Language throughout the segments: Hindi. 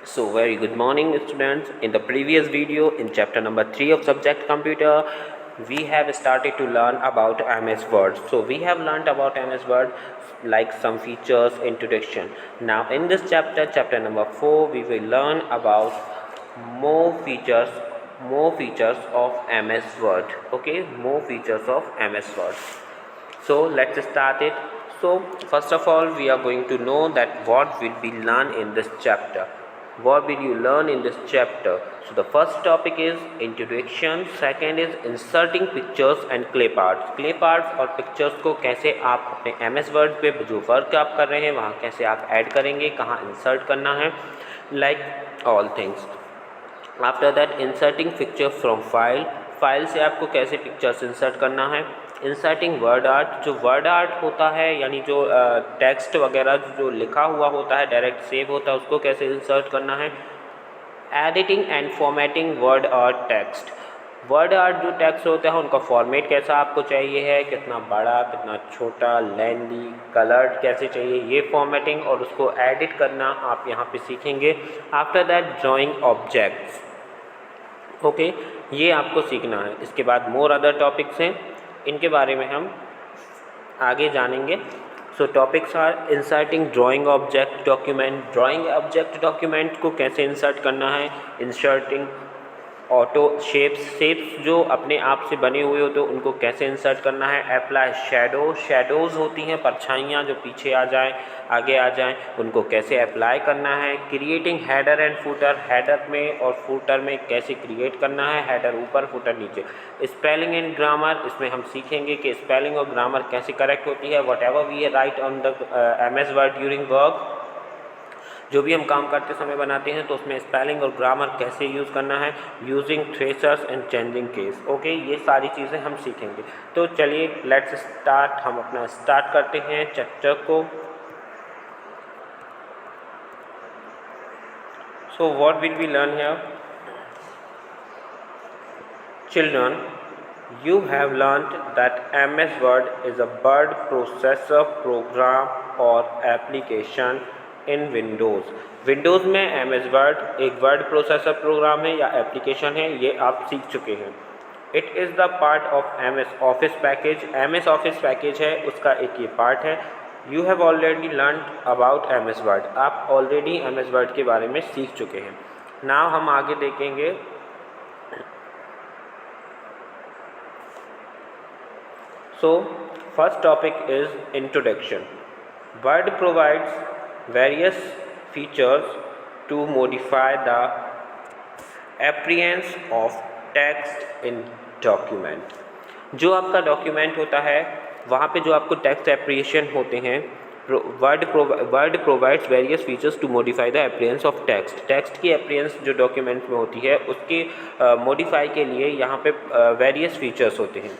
So very good morning students. In the previous video in chapter number 3 of subject computer, we have started to learn about MS Word. So we have learned about MS Word like some features, introduction. Now in this chapter number 4, we will learn about more features more features of MS Word. Okay, more features of MS Word. So let's start it. So first of all, we are going to know that what will be learned in this chapter. What will you learn in this chapter? So the first topic is introduction, second is inserting pictures and clip arts. Clip arts और पिक्चर्स को कैसे आप अपने MS Word पे जो वर्क आप कर रहे हैं वहाँ कैसे आप ऐड करेंगे, कहाँ इंसर्ट करना है, like all things. After that inserting picture from file से आपको कैसे पिक्चर्स इंसर्ट करना है. इंसर्टिंग वर्ड आर्ट, जो वर्ड आर्ट होता है यानी जो टेक्स्ट वगैरह जो लिखा हुआ होता है डायरेक्ट सेव होता है उसको कैसे इंसर्ट करना है. Editing and formatting word art text. Word art जो टेक्स्ट होता है उनका फॉर्मेट कैसा आपको चाहिए है, कितना बड़ा कितना छोटा, लेंदी, कलर्ड कैसे चाहिए, ये फॉर्मेटिंग और उसको एडिट करना आप यहाँ पे सीखेंगे. After that drawing objects. Okay, ये आपको सीखना है. इसके बाद मोर अदर टॉपिक्स हैं, इनके बारे में हम आगे जानेंगे. So topics are inserting drawing object document. Drawing object document को कैसे इंसर्ट करना है. इंसर्टिंग ऑटो शेप्स जो अपने आप से बने हुए होते हैं उनको कैसे इंसर्ट करना है. अप्लाई शेडोज़ होती हैं परछाइयाँ जो पीछे आ जाएं आगे आ जाएं, उनको कैसे अप्लाई करना है. Creating header and footer. Header में और फुटर में कैसे क्रिएट करना है, हेडर ऊपर फुटर नीचे. स्पेलिंग एंड ग्रामर, इसमें हम सीखेंगे कि स्पेलिंग और ग्रामर कैसे करेक्ट होती है. Whatever we write on the MS Word during work, जो भी हम काम करते समय बनाते हैं तो उसमें स्पेलिंग और ग्रामर कैसे यूज़ करना है. Using tracers and changing case. Okay, ये सारी चीज़ें हम सीखेंगे. तो चलिए लेट्स स्टार्ट. हम अपना स्टार्ट करते हैं चैप्टर को. So what will we learn here. Children, you have learnt that MS Word is a word processor program or application in Windows. Windows में MS Word एक वर्ड प्रोसेसर प्रोग्राम है या एप्लीकेशन है, ये आप सीख चुके हैं. It is the part of MS office package. MS office package है, उसका एक ये पार्ट है. You have already learn about MS Word. आप ऑलरेडी MS Word के बारे में सीख चुके हैं. नाउ हम आगे देखेंगे. So, first topic is introduction. Word provides various features to modify the appearance of text in document. जो आपका डॉक्यूमेंट होता है वहाँ पे जो आपको टेक्स्ट एप्रिएशन होते हैं, Word provides various features to modify the appearance of text. Text की अपीयरेंस जो डॉक्यूमेंट में होती है उसकी मॉडिफाई के लिए यहाँ पे वेरियस फीचर्स होते हैं.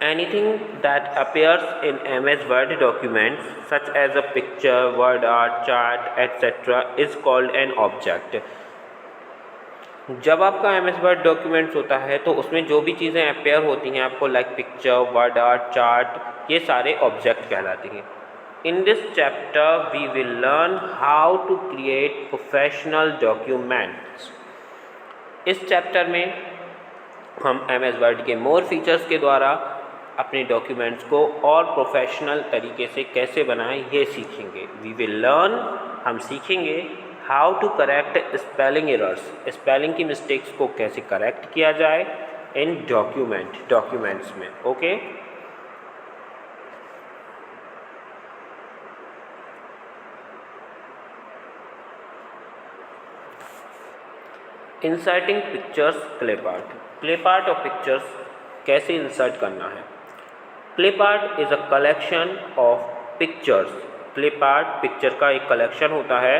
Anything that appears in MS Word documents such as a picture, word art, chart, etc. is called an object. जब आपका MS Word डॉक्यूमेंट्स होता है तो उसमें जो भी चीज़ें अपेयर होती हैं आपको like picture, WordArt, chart, ये सारे ऑब्जेक्ट कहलाते हैं. In this chapter we will learn how to create professional documents. इस चैप्टर में हम MS Word के मोर फीचर्स के द्वारा अपने डॉक्यूमेंट्स को और प्रोफेशनल तरीके से कैसे बनाएं ये सीखेंगे. वी विल लर्न, हम सीखेंगे how to correct spelling errors. Spelling की मिस्टेक्स को कैसे करेक्ट किया जाए इन डॉक्यूमेंट्स में. Okay, inserting pictures, clip art. Clip art और पिक्चर्स कैसे इंसर्ट करना है. Clip art is a collection of pictures. Clip art picture का एक कलेक्शन होता है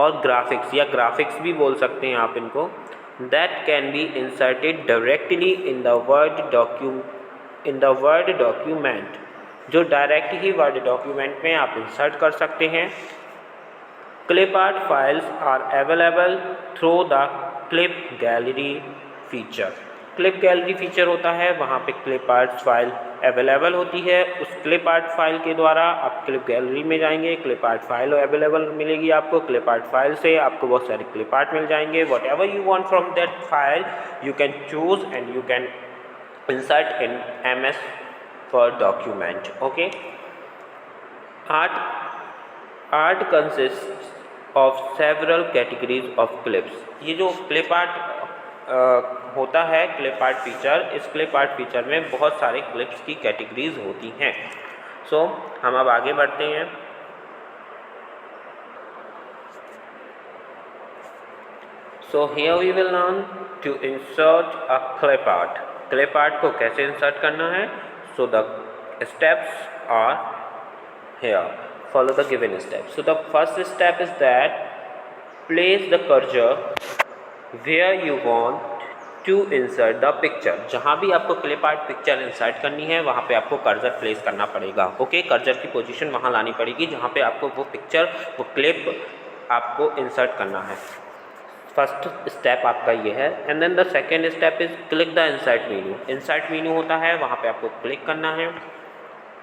और ग्राफिक्स या ग्राफिक्स भी बोल सकते हैं आप इनको. That can be inserted directly in the Word document. जो डायरेक्ट ही वर्ड डॉक्यूमेंट में आप इंसर्ट कर सकते हैं. Clip art files are available through the clip gallery feature. Clip gallery feature होता है, वहाँ पे क्लिप आर्ट फाइल अवेलेबल होती है। उस क्लिप आर्ट फाइल के द्वारा आप क्लिप गैलरी में जाएंगे, क्लिप आर्ट फाइल अवेलेबल मिलेगी आपको। क्लिप आर्ट फाइल से आपको बहुत सारे क्लिप आर्ट मिल जाएंगे। What ever you want from that file you can choose and you can insert in MS Word document. Okay. Art consists of several categories of clips. ये जो क्लिप आर्ट होता है, क्लिप आर्ट फीचर, इस क्लिप आर्ट फीचर में बहुत सारे क्लिप्स की कैटेगरीज होती हैं। सो हम अब आगे बढ़ते हैं। So here we will learn to insert a clip art. Clip art को कैसे इंसर्ट करना है। So the steps are here. Follow the given steps. So the first step is that place the cursor where you want to insert the picture. जहाँ भी आपको क्लिप आर्ट पिक्चर इंसर्ट करनी है वहाँ पे आपको कर्सर प्लेस करना पड़ेगा। ओके, कर्सर की पोजीशन वहाँ लानी पड़ेगी जहाँ पे आपको वो पिक्चर, वो क्लिप आपको इंसर्ट करना है। फर्स्ट स्टेप आपका ये है। And then the second step is click the insert menu. Insert menu होता है, वहाँ पे आपको क्लिक करना है।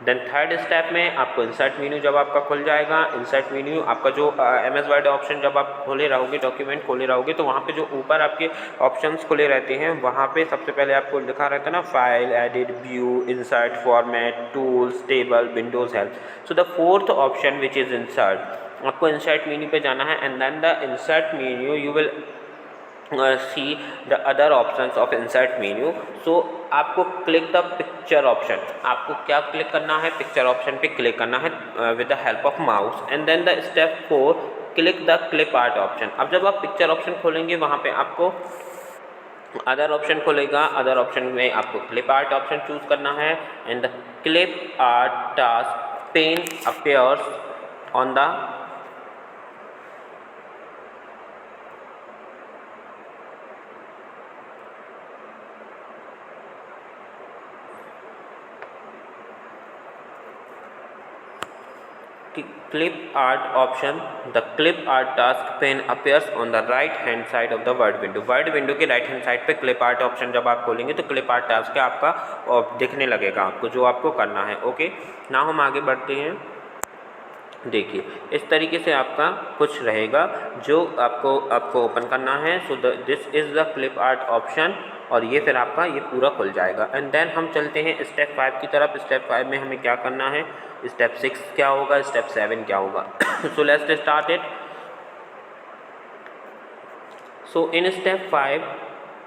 देन थर्ड स्टेप में आपको इंसर्ट मेन्यू जब आपका खुल जाएगा, इंसर्ट मेन्यू आपका जो MS वर्ड ऑप्शन जब आप खोले रहोगे, डॉक्यूमेंट खोले रहोगे, तो वहाँ पे जो ऊपर आपके ऑप्शंस खुले रहते हैं वहाँ पे सबसे पहले आपको लिखा रहता है ना, file, edit, view, insert, format, tools, table, windows help. So the fourth option which is insert, आपको इंसर्ट मेन्यू पे जाना है। And then the insert menu you will see the other options of insert menu. So आपको क्लिक द पिक्चर ऑप्शन, आपको क्या क्लिक करना है, पिक्चर ऑप्शन पे क्लिक करना है with the help of mouse. And then the step 4 click the clip art option. अब जब आप पिक्चर ऑप्शन खोलेंगे वहाँ पे आपको अदर ऑप्शन खुलेगा, अदर ऑप्शन में आपको क्लिप आर्ट ऑप्शन चूज़ करना है। And the clip art task pane appears on the clip art option. The clip art task pane appears on the right hand side of the word window. word window के right hand side पे clip art option जब आप खोलेंगे तो clip art task आपका दिखने लगेगा आपको, जो आपको करना है। ओके, ना हम आगे बढ़ते हैं। देखिए इस तरीके से आपका कुछ रहेगा जो आपको ओपन करना है। So this is the clip art option, और ये फिर आपका ये पूरा खुल जाएगा। एंड देन हम चलते हैं स्टेप 5 की तरफ। स्टेप 5 में हमें क्या करना है, स्टेप 6 क्या होगा, स्टेप 7 क्या होगा। सो let's start it. So in step 5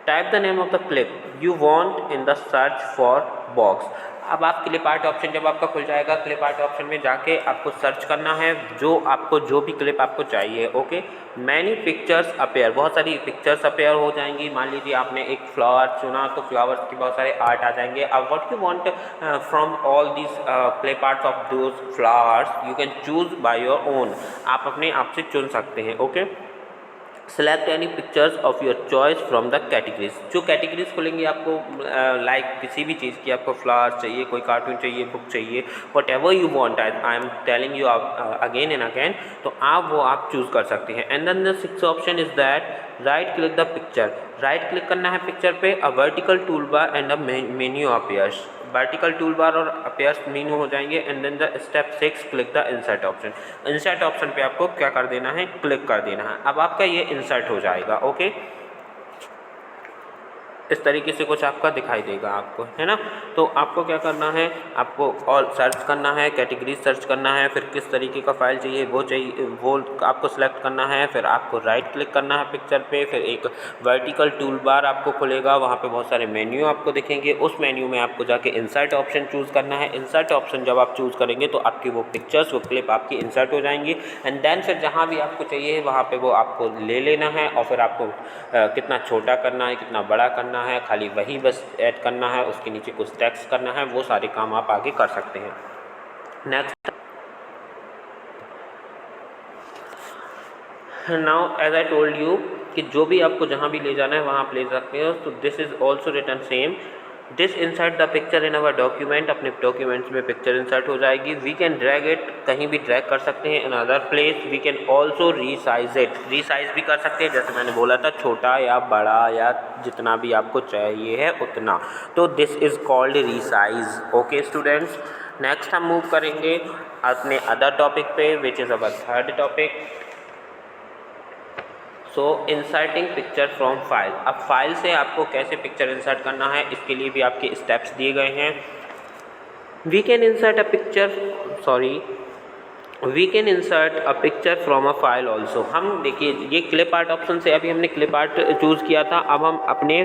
type the name of the clip you want in the search for box. अब आप क्लिप आर्ट ऑप्शन जब आपका खुल जाएगा, क्लिप आर्ट ऑप्शन में जाके आपको सर्च करना है जो भी क्लिप आपको चाहिए। ओके, मैनी पिक्चर्स अपेयर, बहुत सारी पिक्चर्स अपेयर हो जाएंगी। मान लीजिए आपने एक फ्लावर चुना तो फ्लावर्स के बहुत सारे आर्ट आ जाएंगे। अब what you want from all this clip arts of those flowers you can choose by your own, आप अपने आप से चुन सकते हैं। Okay, select any pictures of your choice from the categories. जो कैटेगरीज खुलेंगी आपको लाइक किसी भी चीज़ की, आपको फ्लावर्स चाहिए, कोई कार्टून चाहिए, बुक चाहिए, whatever you want, I am telling you again and again, तो आप चूज़ कर सकते हैं। And then the 6th option is that right click the picture. Right click करना है पिक्चर पे, a vertical toolbar and a menu appears. Vertical toolbar और अपीयर्स मेन्यू हो जाएंगे। And then the step 6 click the insert option. Insert option पे आपको क्या कर देना है, क्लिक कर देना है। अब आपका ये इंसर्ट हो जाएगा। ओके, इस तरीके से कुछ आपका दिखाई देगा आपको, है ना। तो आपको क्या करना है, आपको ऑल सर्च करना है, कैटेगरी सर्च करना है, फिर किस तरीके का फाइल चाहिए वो आपको सेलेक्ट करना है। फिर आपको राइट क्लिक करना है पिक्चर पे, फिर एक वर्टिकल टूल बार आपको खुलेगा, वहाँ पे बहुत सारे मेन्यू आपको दिखेंगे। उस मेन्यू में आपको जाके इंसर्ट ऑप्शन चूज़ करना है। इंसर्ट ऑप्शन जब आप चूज़ करेंगे तो आपकी वो पिक्चर्स, वो क्लिप आपकी इंसर्ट हो जाएंगी। एंड देन फिर जहाँ भी आपको चाहिए वहाँ पर वो आपको ले लेना है, और फिर आपको कितना छोटा करना है, कितना बड़ा करना है, खाली वही बस ऐड करना है, उसके नीचे कुछ टेक्स्ट करना है, वो सारे काम आप आगे कर सकते हैं। Next, now as I told you कि जो भी आपको जहाँ भी ले जाना है वहाँ आप ले सकते हो। तो this is also written same, this insert the picture in our document, अपने डॉक्यूमेंट्स में पिक्चर इंसर्ट हो जाएगी। वी कैन ड्रैग इट, कहीं भी ड्रैग कर सकते हैं in other place. We can also resize it, resize भी कर सकते हैं, जैसे मैंने बोला था छोटा या बड़ा या जितना भी आपको चाहिए है उतना। तो this is called resize. Okay students, next हम मूव करेंगे अपने अदर टॉपिक पे, which is our third topic. So inserting picture from file. अब फाइल से आपको कैसे पिक्चर इंसर्ट करना है, इसके लिए भी आपके स्टेप्स दिए गए हैं। We can insert a picture, sorry, we can insert a picture from a file also. हम देखिए ये क्लिप आर्ट ऑप्शन से अभी हमने क्लिप आर्ट चूज़ किया था, अब हम अपने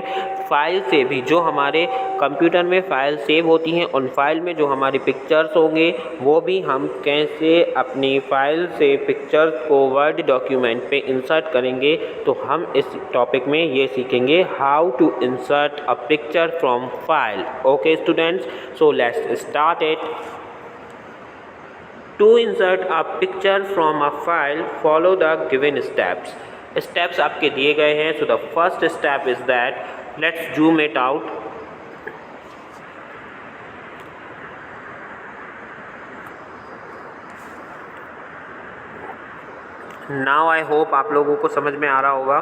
फाइल से भी, जो हमारे कंप्यूटर में फ़ाइल सेव होती हैं उन फाइल में जो हमारी पिक्चर्स होंगे वो भी हम कैसे अपनी फ़ाइल से पिक्चर्स को वर्ड डॉक्यूमेंट पे इंसर्ट करेंगे। तो हम इस टॉपिक में ये सीखेंगे how to insert a picture from file. Okay students, so let's start it. To insert a picture from a file, follow the given steps. Steps आपके दिए गए हैं. So the first step is that, let's zoom it out. Now I hope आप लोगों को समझ में आ रहा होगा.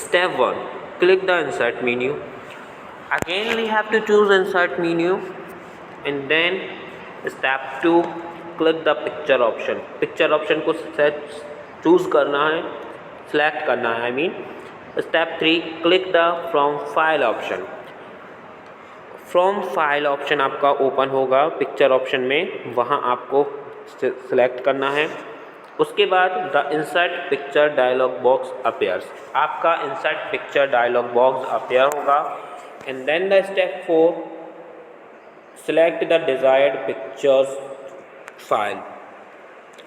Step 1, click the insert menu. Again we have to choose insert menu, and then step 2, click the picture option. Picture option को चूज़ करना है, select करना है, I mean. Step 3, click the from file option. From file option आपका ओपन होगा पिक्चर ऑप्शन में, वहाँ आपको सेलेक्ट करना है. उसके बाद the insert picture dialog box appears, आपका insert picture dialog box appear होगा. And then the step 4, select the desired pictures file.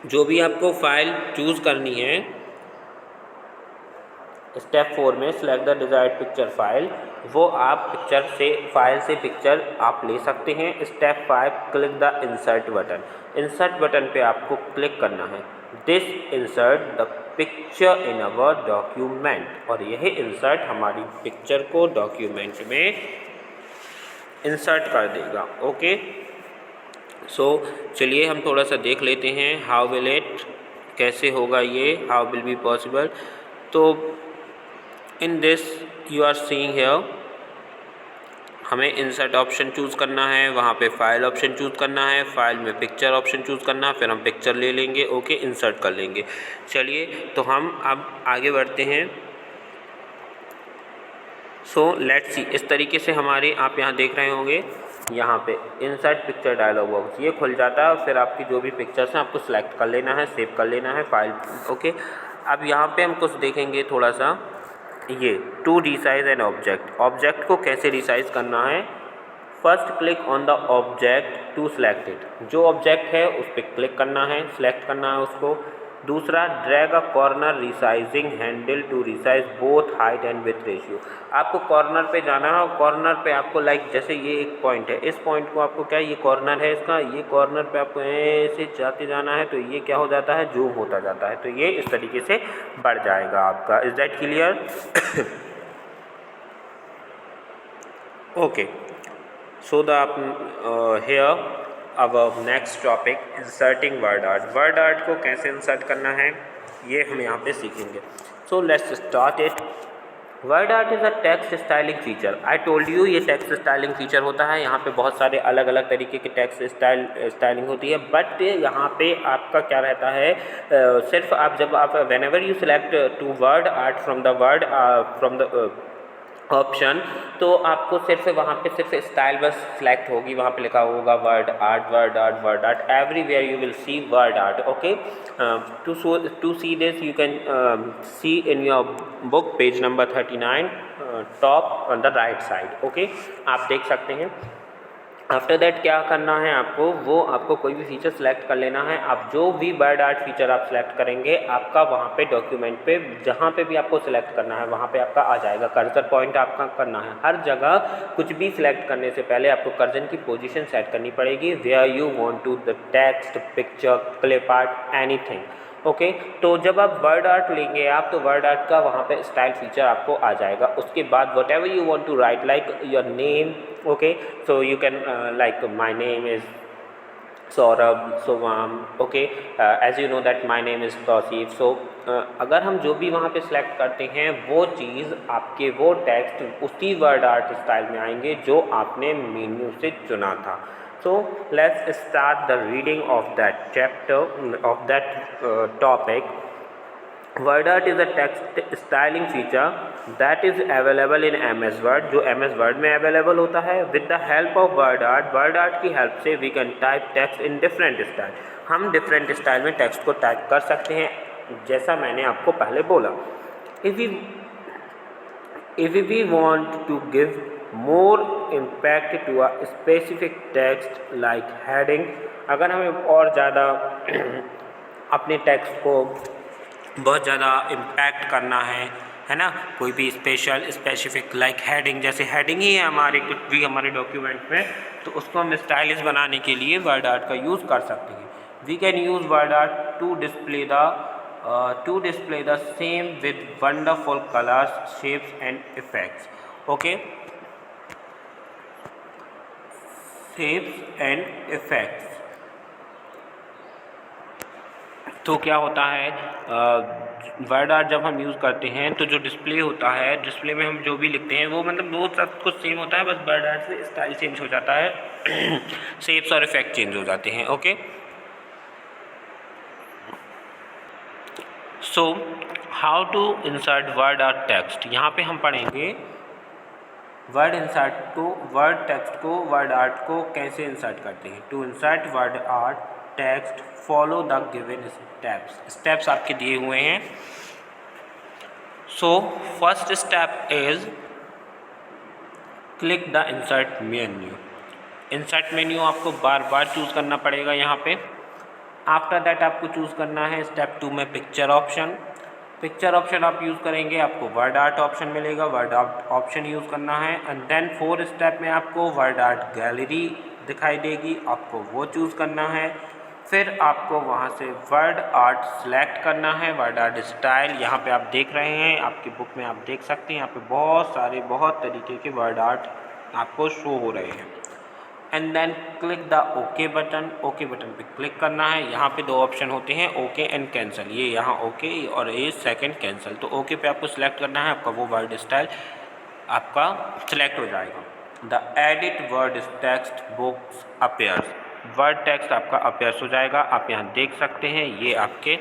जो भी आपको फाइल चूज़ करनी है, स्टेप 4 में select the desired picture file, वो आप पिक्चर से फाइल से पिक्चर आप ले सकते हैं. Step 5, click the insert button. Insert button पे आपको क्लिक करना है. This insert the picture in our document, और यह इंसर्ट हमारी पिक्चर को डॉक्यूमेंट में इंसर्ट कर देगा. ओके, सो चलिए हम थोड़ा सा देख लेते हैं हाउ विल इट, कैसे होगा ये, हाउ विल बी पॉसिबल. तो in this you are seeing here, हमें इंसर्ट ऑप्शन चूज़ करना है, वहाँ पे फाइल ऑप्शन चूज़ करना है, फाइल में पिक्चर ऑप्शन चूज़ करना है, फिर हम पिक्चर ले लेंगे. ओके, इंसर्ट कर लेंगे. चलिए तो हम अब आगे बढ़ते हैं. सो लेट्स सी, इस तरीके से हमारे, आप यहाँ देख रहे होंगे, यहाँ पे इंसर्ट पिक्चर डायलॉग बॉक्स ये खुल जाता है. और फिर आपकी जो भी पिक्चर्स हैं आपको सेलेक्ट कर लेना है, सेव कर लेना है फाइल. ओके, अब यहाँ पे हम कुछ देखेंगे थोड़ा सा, ये to resize an object. Object को कैसे रिसाइज करना है. First click on the object to select it. जो ऑब्जेक्ट है उस पर क्लिक करना है, सेलेक्ट करना है उसको. दूसरा, drag a corner resizing handle to resize both height and with ratio. आपको कॉर्नर पे जाना है, और कॉर्नर पे आपको जैसे ये एक पॉइंट है, इस पॉइंट को आपको क्या, ये कॉर्नर है इसका, ये कॉर्नर पे आपको ऐसे जाते जाना है. तो ये क्या हो जाता है, जूम होता जाता है. तो ये इस तरीके से बढ़ जाएगा आपका. Is that clear? Okay, so the here अब next topic, inserting word art. Word art को कैसे इंसर्ट करना है ये हम यहाँ पे सीखेंगे. सो let's start it. Word art is a text styling feature. I told you ये टेक्स्ट स्टाइलिंग फीचर होता है. यहाँ पे बहुत सारे अलग अलग तरीके के टेक्स्ट स्टाइलिंग होती है. बट यहाँ पे आपका क्या रहता है, सिर्फ आप जब आप whenever you select to word art from the option, तो आपको सिर्फ वहाँ पे सिर्फ स्टाइल बस सिलेक्ट होगी. वहाँ पे लिखा होगा word art, word art, word art. Everywhere you will see word art. Okay, to see this you can see in your book page number 39 top on the right side. Okay, आप देख सकते हैं. आफ्टर दैट क्या करना है आपको, वो आपको कोई भी फीचर सेलेक्ट कर लेना है. आप जो भी वर्ड आर्ट फीचर आप सेलेक्ट करेंगे, आपका वहाँ पे डॉक्यूमेंट पे जहाँ पे भी आपको सेलेक्ट करना है वहाँ पे आपका आ जाएगा. कर्सर पॉइंट आपका करना है. हर जगह कुछ भी सिलेक्ट करने से पहले आपको कर्सर की पोजीशन सेट करनी पड़ेगी. Where you want to the text, picture, clip art, anything. Okay, तो जब आप वर्ड आर्ट लेंगे आप, तो वर्ड आर्ट का वहाँ पे स्टाइल फीचर आपको आ जाएगा। उसके बाद whatever you want to write, like your name, okay, so you can like my name is Saurabh, सोवाम, okay, as you know that my name is Tauseef. So अगर हम जो भी वहाँ पे सिलेक्ट करते हैं वो चीज़ आपके वो टेक्स्ट उसी वर्ड आर्ट स्टाइल में आएंगे जो आपने मेन्यू से चुना था। So let's start the reading of that chapter, of that topic. Word art is a text styling feature that is available in MS Word, जो MS Word में available होता है। With the help of word art की help से we can type text in different style। हम different style में text को type कर सकते हैं, जैसा मैंने आपको पहले बोला। If we want to give more impact to a specific text like heading, अगर हमें और ज़्यादा अपने टेक्स्ट को बहुत ज़्यादा इम्पैक्ट करना है ना, कोई भी स्पेसिफिक लाइक हेडिंग, जैसे हेडिंग ही है हमारे कुछ भी हमारे डॉक्यूमेंट में, तो उसको हम स्टाइलिश बनाने के लिए वर्ड आर्ट का यूज़ कर सकते हैं। We can use word art to display the same with wonderful colors, shapes and effects, okay, shapes and effects। तो क्या होता है, वर्ड आर्ट जब हम यूज़ करते हैं तो जो डिस्प्ले होता है, डिस्प्ले में हम जो भी लिखते हैं वो मतलब वो सब कुछ सेम होता है, बस वर्ड आर्ट से स्टाइल चेंज हो जाता है शेप्स और इफेक्ट चेंज हो जाते हैं, okay. So how to insert word art text, यहाँ पे हम पढ़ेंगे वर्ड टेक्स्ट को वर्ड आर्ट को कैसे इंसर्ट करते हैं। To insert word art text follow the given steps आपके दिए हुए हैं। So first step is click the insert menu. Insert menu आपको बार बार चूज़ करना पड़ेगा यहाँ पे। आफ्टर दैट आपको चूज़ करना है स्टेप 2 में पिक्चर ऑप्शन आप यूज़ करेंगे, आपको वर्ड आर्ट ऑप्शन मिलेगा, वर्ड आर्ट ऑप्शन यूज़ करना है। एंड देन 4 स्टेप में आपको वर्ड आर्ट गैलरी दिखाई देगी, आपको वो चूज़ करना है। फिर आपको वहाँ से वर्ड आर्ट सेलेक्ट करना है, वर्ड आर्ट स्टाइल यहाँ पे आप देख रहे हैं, आपकी बुक में आप देख सकते हैं, यहाँ पे बहुत तरीके के वर्ड आर्ट आपको शो हो रहे हैं। And then click the okay button पे क्लिक करना है। यहाँ पे 2 ऑप्शन होते हैं, ओके एंड कैंसिल, ये यहाँ ओके और ये सेकंड कैंसिल। तो ओके पे आपको सिलेक्ट करना है, आपका वो वर्ड स्टाइल आपका सिलेक्ट हो जाएगा। The edit word text box appears, word text आपका अपीयर्स हो जाएगा, आप यहाँ देख सकते हैं, ये आपके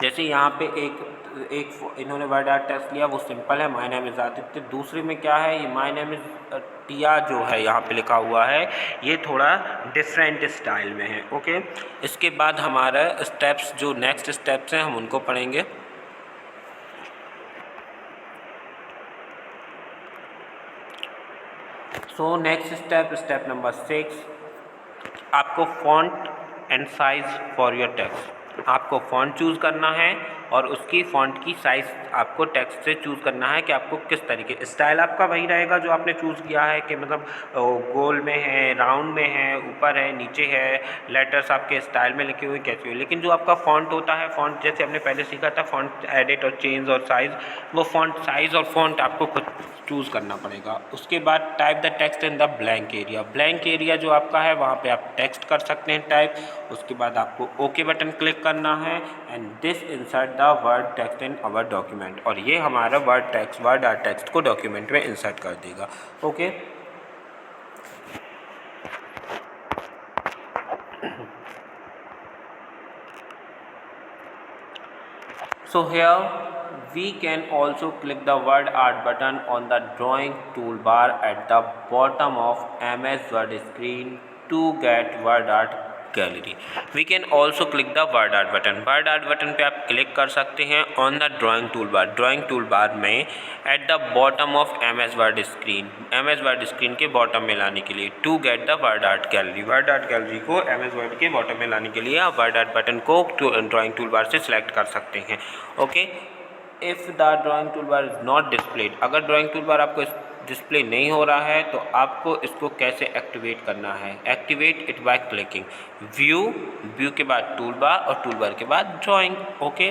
जैसे यहाँ पे एक इन्होंने वर्ड आर्ट टेक्स्ट लिया, वो सिंपल है, माय नेम इज़ आदित्य। दूसरे में क्या है, ये माय नेम इज़ टिया जो है यहाँ पे लिखा हुआ है, ये थोड़ा डिफरेंट स्टाइल में है, ओके। इसके बाद हमारा स्टेप्स, जो नेक्स्ट स्टेप्स हैं हम उनको पढ़ेंगे। सो नेक्स्ट स्टेप नंबर 6, आपको font and size for your text, आपको फ़ॉन्ट चूज़ करना है और उसकी फ़ॉन्ट की साइज़ आपको टेक्स्ट से चूज़ करना है कि आपको किस तरीके, स्टाइल आपका वही रहेगा जो आपने चूज़ किया है कि मतलब गोल में है, राउंड में है, ऊपर है, नीचे है, लेटर्स आपके स्टाइल में लिखे हुए कैसे हुए। लेकिन जो आपका फ़ॉन्ट होता है, फ़ॉन्ट जैसे हमने पहले सीखा था, फ़ॉन्ट एडिट और चेंज और साइज़, वो फ़ॉन्ट साइज़ और फ़ॉन्ट आपको खुद चूज़ करना पड़ेगा। उसके बाद type the text in the blank area जो आपका है वहाँ पे आप टेक्स्ट कर सकते हैं टाइप। उसके बाद आपको ओके बटन क्लिक करना है and this insert the word text in our document, और ये हमारा वर्ड आर्ट टेक्स्ट को डॉक्यूमेंट में इंसर्ट कर देगा, okay. So here we can also click the word art button on the drawing toolbar at the bottom of MS Word screen to get word art gallery. We can also click the word art button पे आप क्लिक कर सकते हैं on the drawing toolbar में at the bottom of MS Word screen के bottom में लाने के लिए to get the word art gallery को MS Word के bottom में लाने के लिए आप word art button को drawing toolbar से select कर सकते हैं, okay. If the drawing toolbar is not displayed, अगर ड्राइंग टूलबार आपको डिस्प्ले नहीं हो रहा है तो आपको इसको कैसे एक्टिवेट करना है। Activate it by clicking view, view के बाद टूल बार और टूल बार के बाद ड्राइंग। ओके,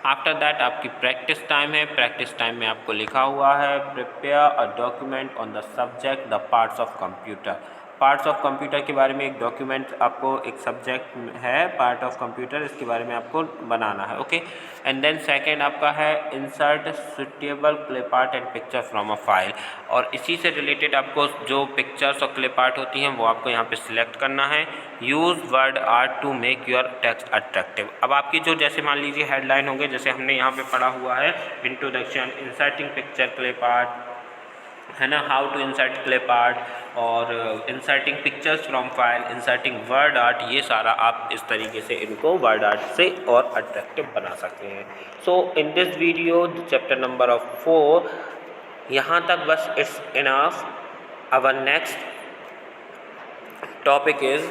आफ्टर दैट आपकी प्रैक्टिस टाइम है। प्रैक्टिस टाइम में आपको लिखा हुआ है prepare a document on the subject the parts of computer. Parts of computer के बारे में एक डॉक्यूमेंट, आपको एक सब्जेक्ट है पार्ट ऑफ कंप्यूटर, इसके बारे में आपको बनाना है। ओके, एंड देन सेकेंड आपका है insert suitable clip art and picture from a file, और इसी से रिलेटेड आपको जो पिक्चर्स और क्लिप आर्ट होती हैं वो आपको यहाँ पे सिलेक्ट करना है। Use word art to make your text attractive. अब आपकी जो जैसे मान लीजिए हेडलाइन होंगे, जैसे हमने यहाँ पे पढ़ा हुआ है introduction, inserting picture clip art, है ना, how to insert clip art, और inserting pictures from file, inserting word art, ये सारा आप इस तरीके से इनको वर्ड आर्ट से और अट्रैक्टिव बना सकते हैं। So in this video chapter number of 4 यहाँ तक बस it's enough. Our next topic is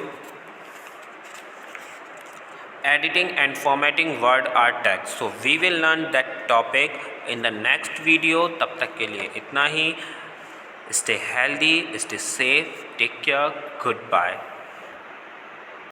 editing and formatting word art text. So we will learn that topic in the next video. तब तक के लिए इतना ही। Stay healthy, stay safe, take care, goodbye.